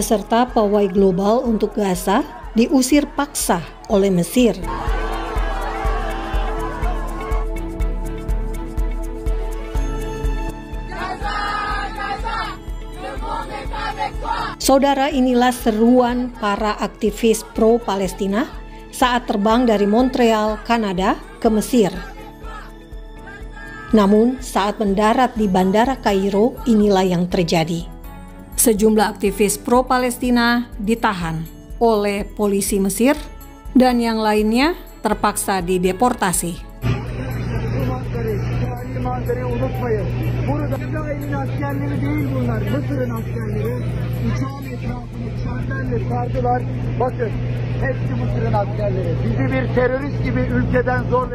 beserta pawai global untuk Gaza diusir paksa oleh Mesir. Saudara, inilah seruan para aktivis pro-Palestina saat terbang dari Montreal, Kanada ke Mesir. Namun, saat mendarat di Bandara Kairo, inilah yang terjadi. Sejumlah aktivis pro-Palestina ditahan oleh polisi Mesir dan yang lainnya terpaksa dideportasi.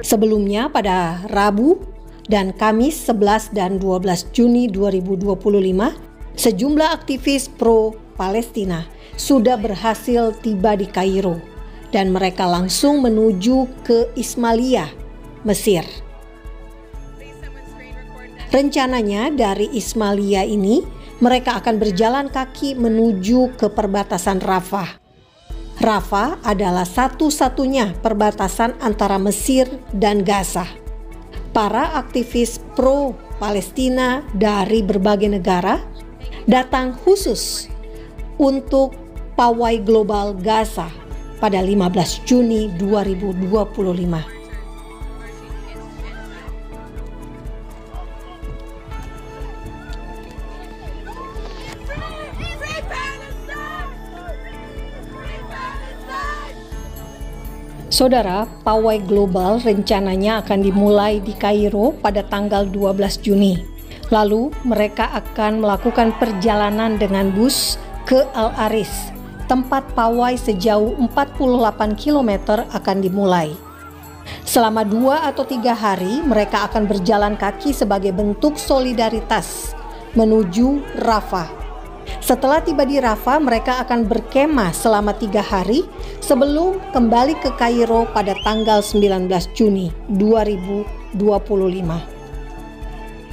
Sebelumnya pada Rabu dan Kamis 11 dan 12 Juni 2025, sejumlah aktivis pro-Palestina sudah berhasil tiba di Kairo dan mereka langsung menuju ke Ismailia, Mesir. Rencananya dari Ismailia ini mereka akan berjalan kaki menuju ke perbatasan Rafah. Rafah adalah satu-satunya perbatasan antara Mesir dan Gaza. Para aktivis pro-Palestina dari berbagai negara datang khusus untuk pawai global Gaza pada 15 Juni 2025. Saudara, pawai global rencananya akan dimulai di Kairo pada tanggal 12 Juni. Lalu mereka akan melakukan perjalanan dengan bus ke Al Aris, tempat pawai sejauh 48 km akan dimulai. Selama 2 atau 3 hari mereka akan berjalan kaki sebagai bentuk solidaritas menuju Rafah. Setelah tiba di Rafah, mereka akan berkemah selama 3 hari sebelum kembali ke Kairo pada tanggal 19 Juni 2025.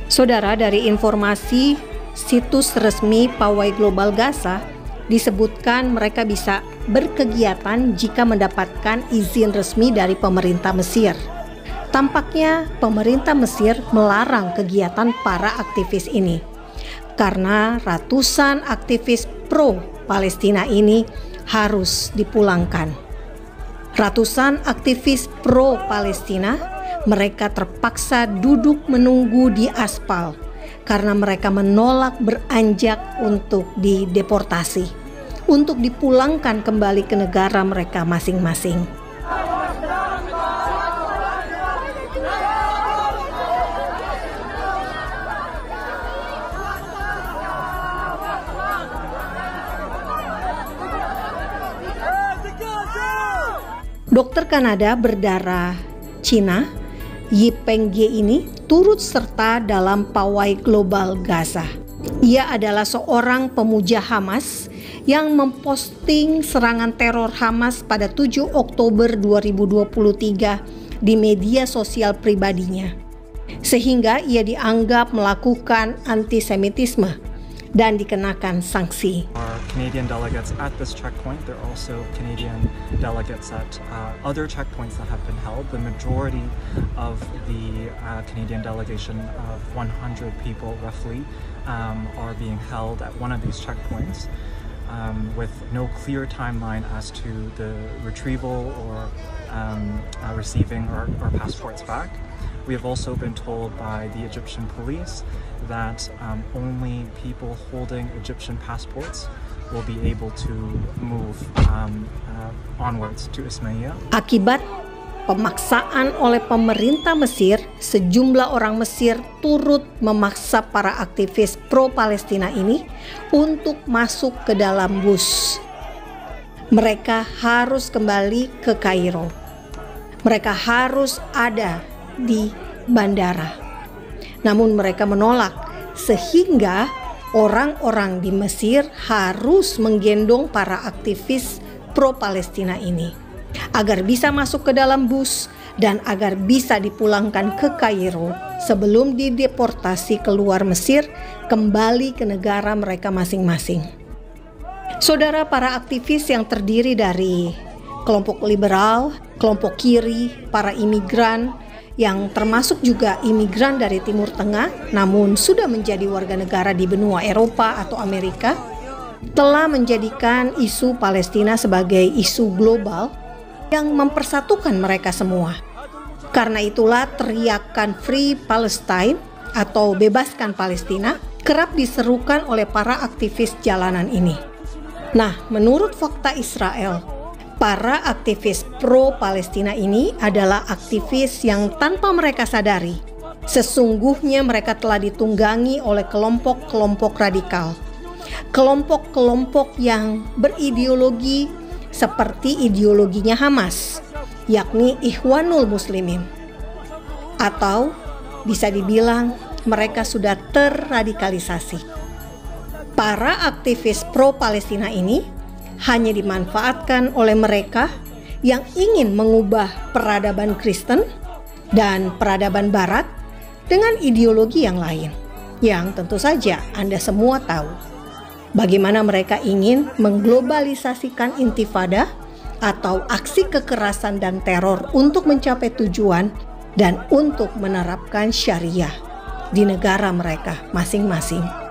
Saudara, dari informasi situs resmi Pawai Global Gaza, disebutkan mereka bisa berkegiatan jika mendapatkan izin resmi dari pemerintah Mesir. Tampaknya pemerintah Mesir melarang kegiatan para aktivis ini, karena ratusan aktivis pro-Palestina ini harus dipulangkan. Ratusan aktivis pro-Palestina, mereka terpaksa duduk menunggu di aspal karena mereka menolak beranjak untuk dideportasi, untuk dipulangkan kembali ke negara mereka masing-masing. Dokter Kanada berdarah Cina, Yi Pengge ini turut serta dalam pawai global Gaza. Ia adalah seorang pemuja Hamas yang memposting serangan teror Hamas pada 7 Oktober 2023 di media sosial pribadinya, sehingga ia dianggap melakukan antisemitisme dan dikenakan sanksi. Canadian delegates at this checkpoint. There are also Canadian delegates at other checkpoints that have been held. The majority of the Canadian delegation of 100 people roughly are being held at one of these checkpoints with no clear timeline as to the retrieval or receiving our passports back. We have also been told by the Egyptian police that only people holding Egyptian passports will be able to move onwards to Ismailia. Akibat pemaksaan oleh pemerintah Mesir, sejumlah orang Mesir turut memaksa para aktivis pro-Palestina ini untuk masuk ke dalam bus. Mereka harus kembali ke Kairo. Mereka harus ada di bandara. Namun mereka menolak, sehingga orang-orang di Mesir harus menggendong para aktivis pro-Palestina ini agar bisa masuk ke dalam bus dan agar bisa dipulangkan ke Kairo sebelum dideportasi keluar Mesir kembali ke negara mereka masing-masing. Saudara, para aktivis yang terdiri dari kelompok liberal, kelompok kiri, para imigran, yang termasuk juga imigran dari Timur Tengah, namun sudah menjadi warga negara di benua Eropa atau Amerika, telah menjadikan isu Palestina sebagai isu global yang mempersatukan mereka semua. Karena itulah teriakan Free Palestine atau bebaskan Palestina kerap diserukan oleh para aktivis jalanan ini. Nah, menurut fakta Israel, para aktivis pro-Palestina ini adalah aktivis yang tanpa mereka sadari, sesungguhnya mereka telah ditunggangi oleh kelompok-kelompok radikal. Kelompok-kelompok yang berideologi seperti ideologinya Hamas, yakni Ikhwanul Muslimin. Atau bisa dibilang mereka sudah terradikalisasi. Para aktivis pro-Palestina ini hanya dimanfaatkan oleh mereka yang ingin mengubah peradaban Kristen dan peradaban Barat dengan ideologi yang lain, yang tentu saja Anda semua tahu bagaimana mereka ingin mengglobalisasikan intifada atau aksi kekerasan dan teror untuk mencapai tujuan dan untuk menerapkan syariah di negara mereka masing-masing.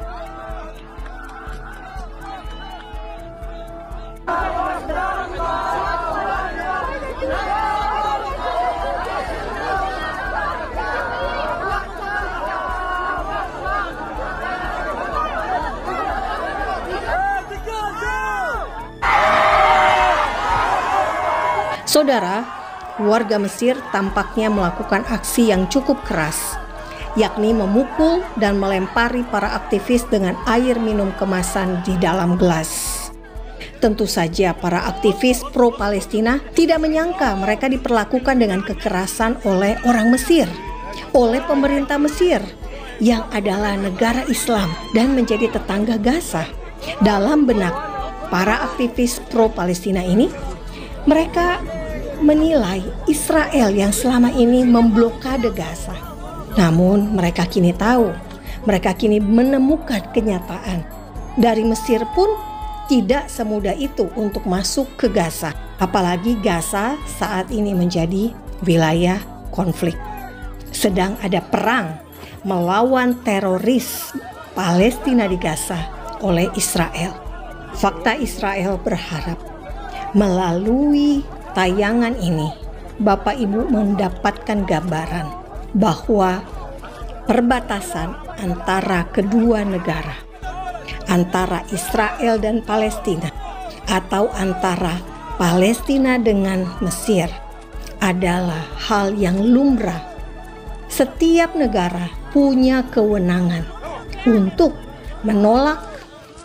Saudara, warga Mesir tampaknya melakukan aksi yang cukup keras, yakni memukul dan melempari para aktivis dengan air minum kemasan di dalam gelas. Tentu saja para aktivis pro-Palestina tidak menyangka mereka diperlakukan dengan kekerasan oleh orang Mesir, oleh pemerintah Mesir yang adalah negara Islam dan menjadi tetangga Gaza. Dalam benak para aktivis pro-Palestina ini, mereka menilai Israel yang selama ini memblokade Gaza. Namun mereka kini tahu, mereka kini menemukan kenyataan. Dari Mesir pun tidak semudah itu untuk masuk ke Gaza. Apalagi Gaza saat ini menjadi wilayah konflik. Sedang ada perang melawan teroris Palestina di Gaza oleh Israel. Fakta Israel berharap melalui tayangan ini, Bapak Ibu mendapatkan gambaran bahwa perbatasan antara kedua negara, antara Israel dan Palestina, atau antara Palestina dengan Mesir, adalah hal yang lumrah. Setiap negara punya kewenangan untuk menolak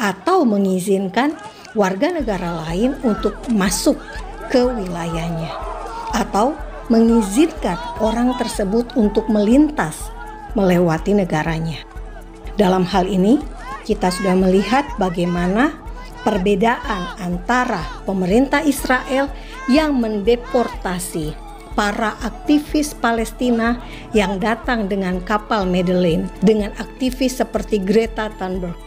atau mengizinkan warga negara lain untuk masuk ke wilayahnya, atau mengizinkan orang tersebut untuk melintas melewati negaranya. Dalam hal ini, kita sudah melihat bagaimana perbedaan antara pemerintah Israel yang mendeportasi para aktivis Palestina yang datang dengan kapal Medellin, dengan aktivis seperti Greta Thunberg,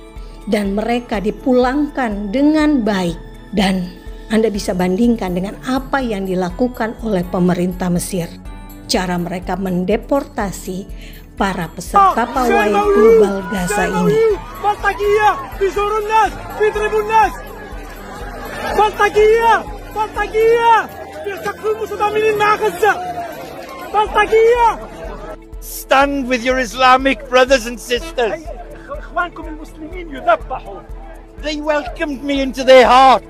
dan mereka dipulangkan dengan baik. Dan Anda bisa bandingkan dengan apa yang dilakukan oleh pemerintah Mesir. Cara mereka mendeportasi para peserta pawai global Gaza ini. Stand with your Islamic brothers and sisters. They welcomed me into their heart.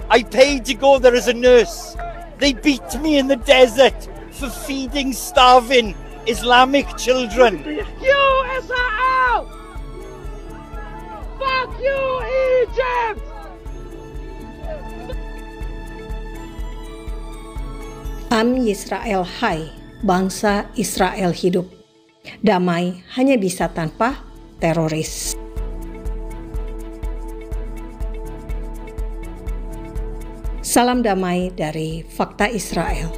I paid to go there as a nurse. They beat me in the desert for feeding starving Islamic children. You Israel! Fuck you Egypt! Am Yisrael Hai, bangsa Israel hidup. Damai hanya bisa tanpa teroris. Salam damai dari Fakta Israel.